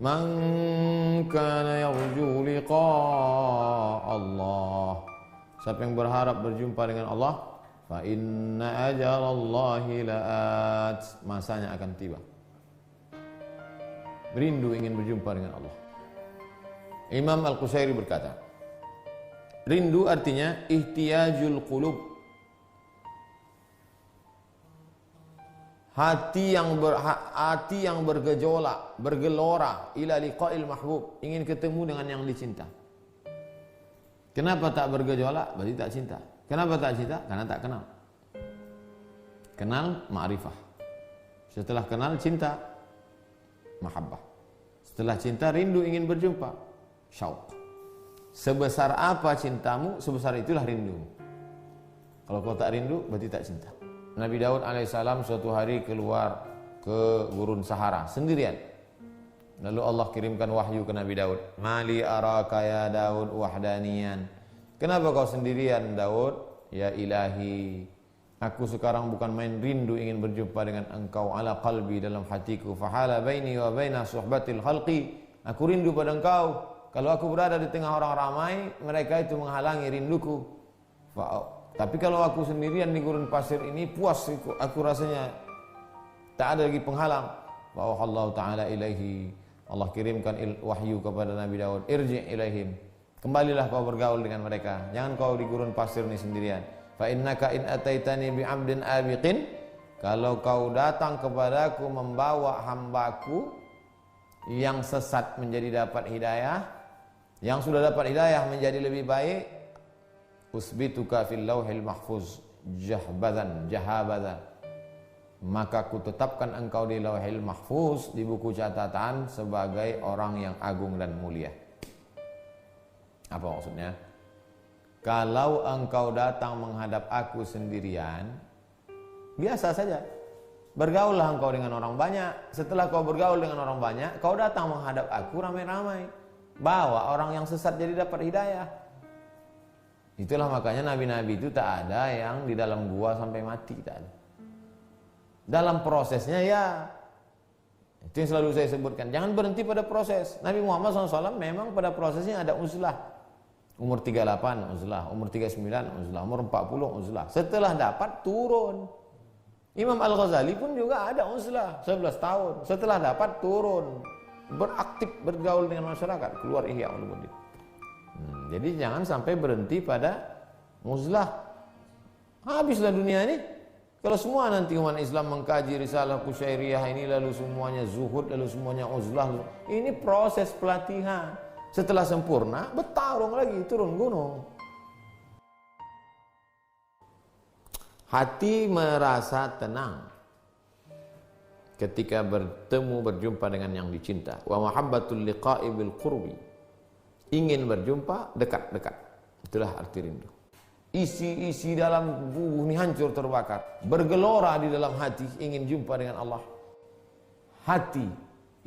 Man kana yarju liqa Allah. Siapa yang berharap berjumpa dengan Allah, fa inna ajalallahi la'at. Masanya akan tiba. Rindu ingin berjumpa dengan Allah. Imam Al-Qusairi berkata, rindu artinya ihtiyajul qulub. Hati yang bergejolak, bergelora ila liqa'il mahbub, ingin ketemu dengan yang dicinta. Kenapa tak bergejolak? Berarti tak cinta. Kenapa tak cinta? Karena tak kenal. Kenal ma'rifah. Setelah kenal cinta, mahabbah. Setelah cinta rindu ingin berjumpa, syauq. Sebesar apa cintamu, sebesar itulah rindumu. Kalau kau tak rindu, berarti tak cinta. Nabi Daud alaihissalam suatu hari keluar ke gurun Sahara sendirian. Lalu Allah kirimkan wahyu ke Nabi Daud. Mali araka ya Daud wahdaniyan. Kenapa kau sendirian Daud? Ya ilahi, aku sekarang bukan main rindu ingin berjumpa dengan engkau ala qalbi, dalam hatiku. Fahala baini wa baina suhbatil khalqi. Aku rindu pada engkau. Kalau aku berada di tengah orang ramai, mereka itu menghalangi rinduku. Tapi kalau aku sendirian di gurun pasir ini, puas aku rasanya, tak ada lagi penghalang. Wa Allah Ta'ala ilaihi, Allah kirimkan wahyu kepada Nabi Daud, irji ilaihim, kembalilah kau bergaul dengan mereka, jangan kau di gurun pasir ini sendirian. Fa innaka in ataitani bi 'abdin abiqin, kalau kau datang kepadaku membawa hambaku yang sesat menjadi dapat hidayah, yang sudah dapat hidayah menjadi lebih baik, usbituka fil lauhil mahfuz jahabadan, maka ku tetapkan engkau di lauhil mahfuz, di buku catatan, sebagai orang yang agung dan mulia. Apa maksudnya? Kalau engkau datang menghadap aku sendirian, biasa saja, bergaullah engkau dengan orang banyak. Setelah kau bergaul dengan orang banyak, kau datang menghadap aku ramai-ramai, bawa orang yang sesat jadi dapat hidayah. Itulah makanya nabi-nabi itu tak ada yang di dalam gua sampai mati, tak ada. Dalam prosesnya ya, itu yang selalu saya sebutkan, jangan berhenti pada proses. Nabi Muhammad SAW memang pada prosesnya ada uzlah. Umur 38 uzlah, umur 39 uzlah, umur 40 uzlah. Setelah dapat turun. Imam Al-Ghazali pun juga ada uzlah 11 tahun. Setelah dapat turun, beraktif bergaul dengan masyarakat, keluar Ihya Ulumuddin. Jadi jangan sampai berhenti pada uzlah. Habislah dunia ini. Kalau semua nanti umat Islam mengkaji risalah Qusyairiyah ini, lalu semuanya zuhud, lalu semuanya uzlah, ini proses pelatihan. Setelah sempurna, bertarung lagi, turun gunung. Hati merasa tenang ketika bertemu, berjumpa dengan yang dicinta. Wa mahabbatul liqa'i bil qurbi. Ingin berjumpa, dekat-dekat. Itulah arti rindu. Isi-isi dalam tubuh ini hancur terbakar, bergelora di dalam hati ingin jumpa dengan Allah. Hati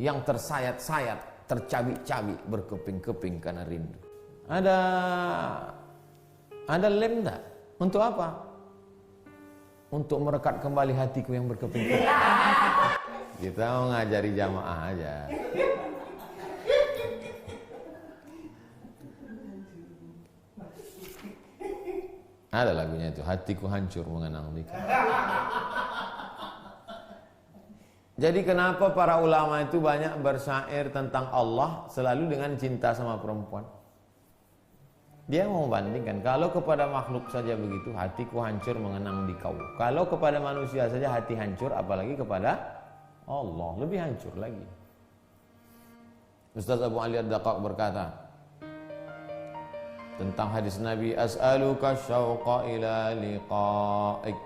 yang tersayat-sayat, tercabik-cabik, berkeping-keping karena rindu. Ada lem tak? Untuk apa? Untuk merekat kembali hatiku yang berkeping-keping. Kita mau ngajari jamaah aja. Ada lagunya itu, hatiku hancur mengenang nikah. Jadi kenapa para ulama itu banyak bersyair tentang Allah selalu dengan cinta sama perempuan? Dia mau membandingkan, kalau kepada makhluk saja begitu, hatiku hancur mengenang di kau. Kalau kepada manusia saja hati hancur, apalagi kepada Allah, lebih hancur lagi. Ustaz Abu Ali Ad-Daqaq berkata tentang hadis Nabi, as'aluka syauqa ila liqa'ik,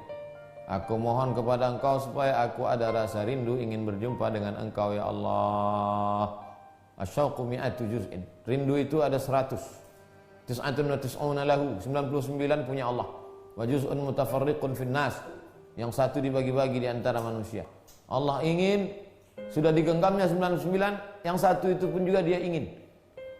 aku mohon kepada engkau supaya aku ada rasa rindu ingin berjumpa dengan engkau ya Allah. Asyauqu mi'atu juz'in, rindu itu ada 100. Tis'atun wa tis'una lahu, 99 punya Allah. Wa juz'un mutafarriqun finnas, yang satu dibagi-bagi di antara manusia. Allah ingin, sudah digenggamnya 99, yang satu itu pun juga dia ingin.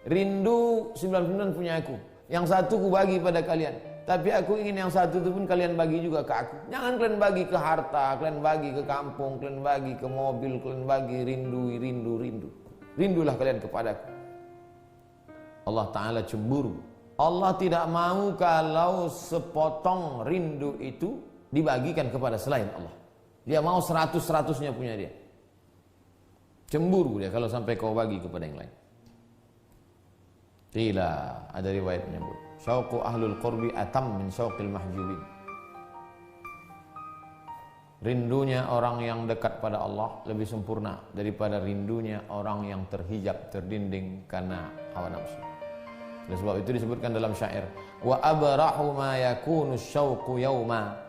Rindu 99 punya aku, yang satu ku bagi pada kalian, tapi aku ingin yang satu itu pun kalian bagi juga ke aku. Jangan kalian bagi ke harta, kalian bagi ke kampung, kalian bagi ke mobil, kalian bagi rindu. rindulah kalian kepadaku. Allah Ta'ala cemburu. Allah tidak mau kalau sepotong rindu itu dibagikan kepada selain Allah. Dia mau 100-100-nya punya dia. Cemburu dia kalau sampai kau bagi kepada yang lain. Tidak, ada riwayat menyebut syauqu ahlul qurbi atam min syauqil mahjubin. Rindunya orang yang dekat pada Allah lebih sempurna daripada rindunya orang yang terhijab, terdinding karena hawa nafsu. Oleh sebab itu disebutkan dalam syair, wa abrahu ma yakunu syauqu yauma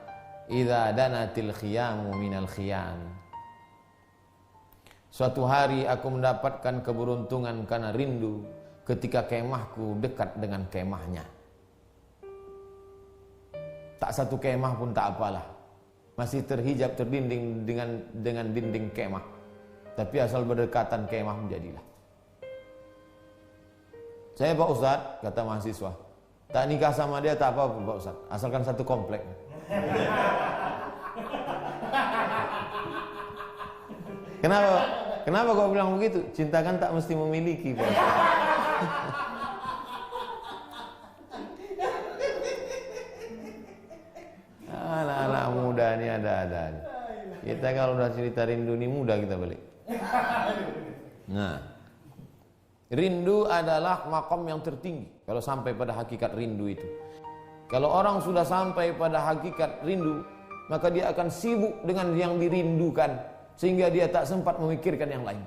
idza danatil khiyamu minal khiyam. Suatu hari aku mendapatkan keberuntungan karena rindu ketika kemahku dekat dengan kemahnya. Tak satu kemah pun tak apalah, masih terhijab, terdinding dengan dinding kemah. Tapi asal berdekatan kemah menjadilah. Saya Pak Ustadz, kata mahasiswa, tak nikah sama dia tak apa-apa Pak Ustadz, asalkan satu komplek. Kenapa kau bilang begitu? Cinta kan tak mesti memiliki Pak Ustadz. Anak-anak muda ini ada-ada. Kita kalau udah cerita rindu ini mudah kita balik. Nah, rindu adalah makom yang tertinggi. Kalau sampai pada hakikat rindu itu. Kalau orang sudah sampai pada hakikat rindu, maka dia akan sibuk dengan yang dirindukan, sehingga dia tak sempat memikirkan yang lain.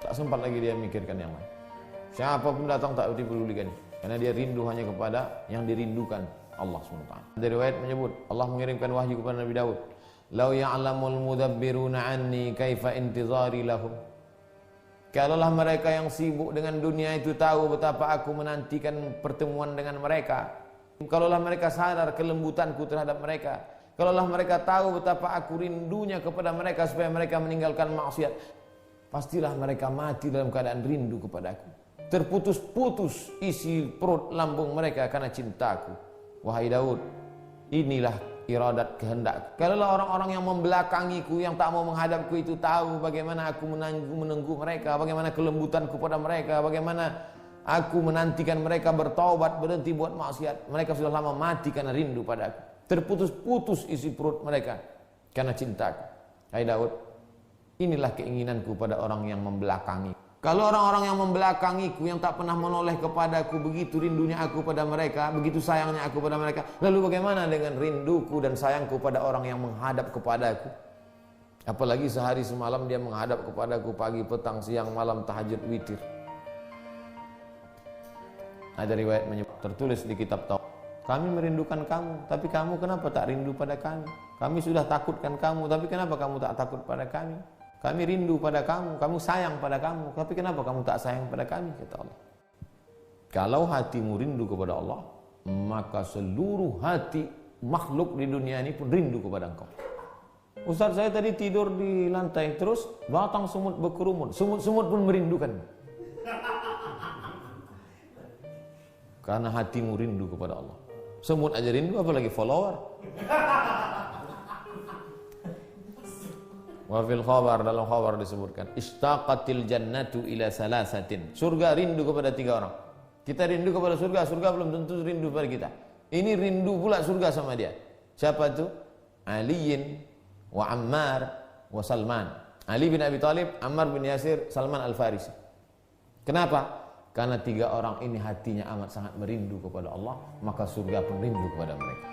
Tak sempat lagi dia memikirkan yang lain. Siapapun datang tak dipedulikan, karena dia rindu hanya kepada yang dirindukan, Allah SWT. Dari riwayat menyebut Allah mengirimkan wahyu kepada Nabi Daud, "Lau ya'lamul mudabbiruna anni kaifa intizari lahum." Kalaulah mereka yang sibuk dengan dunia itu tahu betapa aku menantikan pertemuan dengan mereka. Kalaulah mereka sadar kelembutanku terhadap mereka. Kalaulah mereka tahu betapa aku rindunya kepada mereka supaya mereka meninggalkan maksiat, pastilah mereka mati dalam keadaan rindu kepadaku. Terputus-putus isi perut lambung mereka karena cintaku. Wahai Daud, inilah iradat kehendak. Kalaulah orang-orang yang membelakangiku, yang tak mau menghadapku itu tahu bagaimana aku menunggu mereka, bagaimana kelembutanku pada mereka, bagaimana aku menantikan mereka bertaubat, berhenti buat maksiat, mereka sudah lama mati karena rindu padaku. Terputus-putus isi perut mereka karena cintaku. Hai Daud, inilah keinginanku pada orang yang membelakangi. Kalau orang-orang yang membelakangiku, yang tak pernah menoleh kepadaku, begitu rindunya aku pada mereka, begitu sayangnya aku pada mereka, lalu bagaimana dengan rinduku dan sayangku pada orang yang menghadap kepadaku? Apalagi sehari semalam dia menghadap kepadaku, pagi, petang, siang, malam, tahajud, witir. Ada riwayat menyebut, tertulis di kitab Taurat, kami merindukan kamu, tapi kamu kenapa tak rindu pada kami? Kami sudah takutkan kamu, tapi kenapa kamu tak takut pada kami? Kami rindu pada kamu, kamu sayang pada kamu, tapi kenapa kamu tak sayang pada kami? Kata Allah. Kalau hatimu rindu kepada Allah, maka seluruh hati makhluk di dunia ini pun rindu kepada engkau. Ustaz, saya tadi tidur di lantai, terus batang semut berkerumun, semut-semut pun merindukan. Karena hatimu rindu kepada Allah. Semut aja rindu, apalagi follower. Wa fil khabar, dalam khabar disebutkan, istaqatil jannatu ila salasatin. Surga rindu kepada 3 orang. Kita rindu kepada surga, surga belum tentu rindu pada kita. Ini rindu pula surga sama dia. Siapa itu? Aliin wa Ammar wa Salman. Ali bin Abi Thalib, Ammar bin Yasir, Salman Al-Farisi. Kenapa? Karena 3 orang ini hatinya amat sangat merindu kepada Allah, maka surga pun rindu kepada mereka.